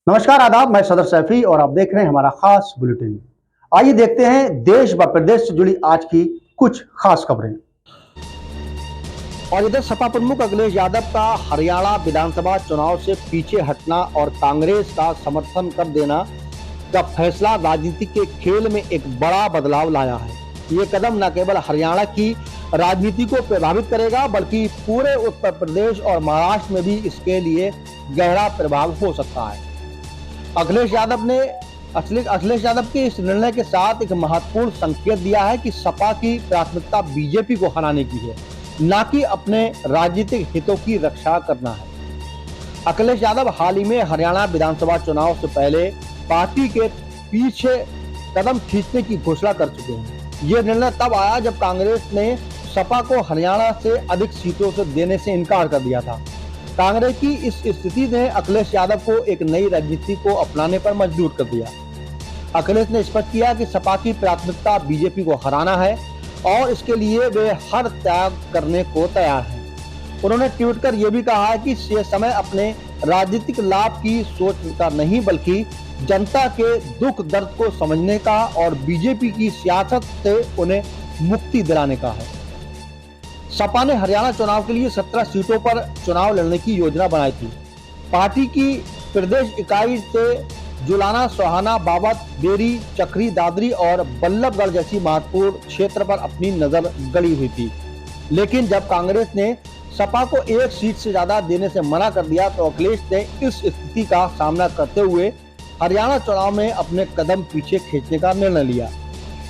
नमस्कार आदाब, मैं सदर सैफी और आप देख रहे हैं हमारा खास बुलेटिन। आइए देखते हैं देश व प्रदेश से जुड़ी आज की कुछ खास खबरें। और इधर सपा प्रमुख अखिलेश यादव का हरियाणा विधानसभा चुनाव से पीछे हटना और कांग्रेस का समर्थन कर देना का फैसला राजनीति के खेल में एक बड़ा बदलाव लाया है। ये कदम न केवल हरियाणा की राजनीति को प्रभावित करेगा बल्कि पूरे उत्तर प्रदेश और महाराष्ट्र में भी इसके लिए गहरा प्रभाव हो सकता है। अखिलेश यादव के इस निर्णय के साथ एक महत्वपूर्ण संकेत दिया है कि सपा की प्राथमिकता बीजेपी को हराने की है, न कि अपने राजनीतिक हितों की रक्षा करना है। अखिलेश यादव हाल ही में हरियाणा विधानसभा चुनाव से पहले पार्टी के पीछे कदम खींचने की घोषणा कर चुके हैं। यह निर्णय तब आया जब कांग्रेस ने सपा को हरियाणा से अधिक सीटों से देने से इनकार कर दिया था। कांग्रेस की इस स्थिति ने अखिलेश यादव को एक नई राजनीति को अपनाने पर मजबूर कर दिया। अखिलेश ने स्पष्ट किया कि सपा की प्राथमिकता बीजेपी को हराना है और इसके लिए वे हर त्याग करने को तैयार हैं। उन्होंने ट्वीट कर यह भी कहा है कि यह समय अपने राजनीतिक लाभ की सोच का नहीं बल्कि जनता के दुख दर्द को समझने का और बीजेपी की सियासत से उन्हें मुक्ति दिलाने का है। सपा ने हरियाणा चुनाव के लिए 17 सीटों पर चुनाव लड़ने की योजना बनाई थी। पार्टी की प्रदेश इकाई से जुलाना, सोहाना, बाबत, बेरी, चक्री, दादरी और बल्लभगढ़ जैसी महत्वपूर्ण क्षेत्र पर अपनी नजर गड़ी हुई थी। लेकिन जब कांग्रेस ने सपा को एक सीट से ज्यादा देने से मना कर दिया तो अखिलेश ने इस स्थिति का सामना करते हुए हरियाणा चुनाव में अपने कदम पीछे खींचने का निर्णय लिया।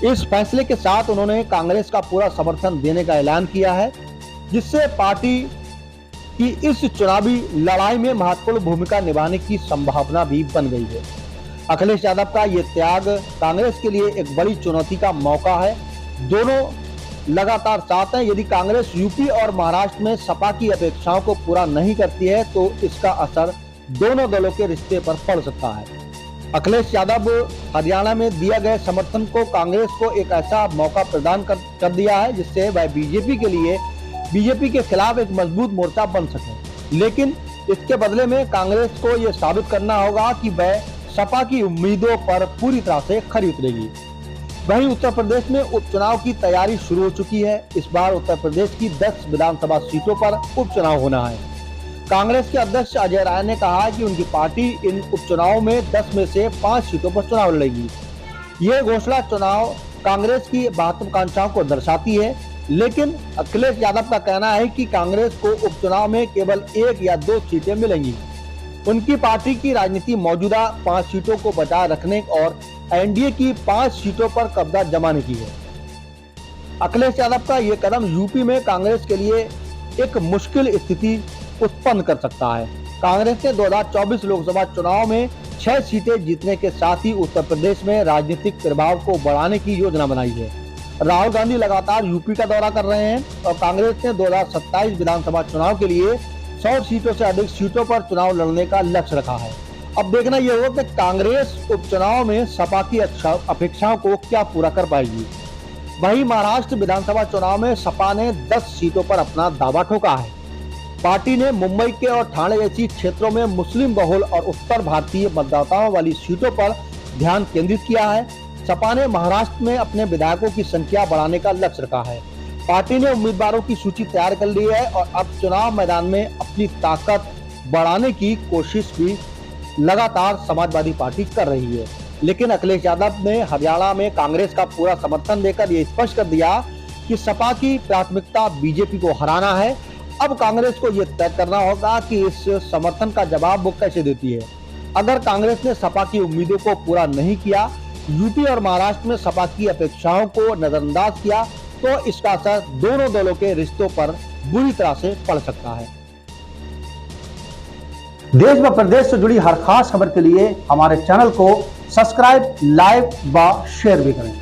इस फैसले के साथ उन्होंने कांग्रेस का पूरा समर्थन देने का ऐलान किया है, जिससे पार्टी की इस चुनावी लड़ाई में महत्वपूर्ण भूमिका निभाने की संभावना भी बन गई है। अखिलेश यादव का ये त्याग कांग्रेस के लिए एक बड़ी चुनौती का मौका है। दोनों लगातार साथ हैं। यदि कांग्रेस यूपी और महाराष्ट्र में सपा की अपेक्षाओं को पूरा नहीं करती है तो इसका असर दोनों दलों के रिश्ते पर पड़ सकता है। अखिलेश यादव हरियाणा में दिया गए समर्थन को कांग्रेस को एक ऐसा मौका प्रदान कर दिया है जिससे वह बीजेपी के खिलाफ एक मजबूत मोर्चा बन सके। लेकिन इसके बदले में कांग्रेस को यह साबित करना होगा कि वह सपा की उम्मीदों पर पूरी तरह से खरी उतरेगी। वहीं उत्तर प्रदेश में उपचुनाव की तैयारी शुरू हो चुकी है। इस बार उत्तर प्रदेश की 10 विधानसभा सीटों पर उपचुनाव होना है। कांग्रेस के अध्यक्ष अजय राय ने कहा कि उनकी पार्टी इन उपचुनावों में 10 में से 5 सीटों पर चुनाव लड़ेगी। ये घोषणा चुनाव कांग्रेस की महत्वाकांक्षाओं को दर्शाती है, लेकिन अखिलेश यादव का कहना है कि कांग्रेस को उपचुनाव में केवल 1 या 2 सीटें मिलेंगी। उनकी पार्टी की राजनीति मौजूदा 5 सीटों को बचाए रखने और एनडीए की 5 सीटों पर कब्जा जमाने की है। अखिलेश यादव का ये कदम यूपी में कांग्रेस के लिए एक मुश्किल स्थिति उत्पन्न कर सकता है। कांग्रेस ने 2024 लोकसभा चुनाव में 6 सीटें जीतने के साथ ही उत्तर प्रदेश में राजनीतिक प्रभाव को बढ़ाने की योजना बनाई है। राहुल गांधी लगातार यूपी का दौरा कर रहे हैं और कांग्रेस ने 2027 विधानसभा चुनाव के लिए 100 सीटों से अधिक सीटों पर चुनाव लड़ने का लक्ष्य रखा है। अब देखना यह होगा कि कांग्रेस उपचुनाव में सपा की अपेक्षाओं को क्या पूरा कर पाएगी। वहीं महाराष्ट्र विधानसभा चुनाव में सपा ने 10 सीटों पर अपना दावा ठोका है। पार्टी ने मुंबई के और ठाणे जैसी क्षेत्रों में मुस्लिम बहुल और उत्तर भारतीय मतदाताओं वाली सीटों पर ध्यान केंद्रित किया है। सपा ने महाराष्ट्र में अपने विधायकों की संख्या बढ़ाने का लक्ष्य रखा है। पार्टी ने उम्मीदवारों की सूची तैयार कर ली है और अब चुनाव मैदान में अपनी ताकत बढ़ाने की कोशिश भी लगातार समाजवादी पार्टी कर रही है। लेकिन अखिलेश यादव ने हरियाणा में कांग्रेस का पूरा समर्थन देकर यह स्पष्ट कर दिया कि सपा की प्राथमिकता बीजेपी को हराना है। अब कांग्रेस को यह तय करना होगा कि इस समर्थन का जवाब वो कैसे देती है। अगर कांग्रेस ने सपा की उम्मीदों को पूरा नहीं किया, यूपी और महाराष्ट्र में सपा की अपेक्षाओं को नजरअंदाज किया तो इसका असर दोनों दलों के रिश्तों पर बुरी तरह से पड़ सकता है। देश व प्रदेश से जुड़ी हर खास खबर के लिए हमारे चैनल को सब्सक्राइब, लाइक व शेयर भी करें।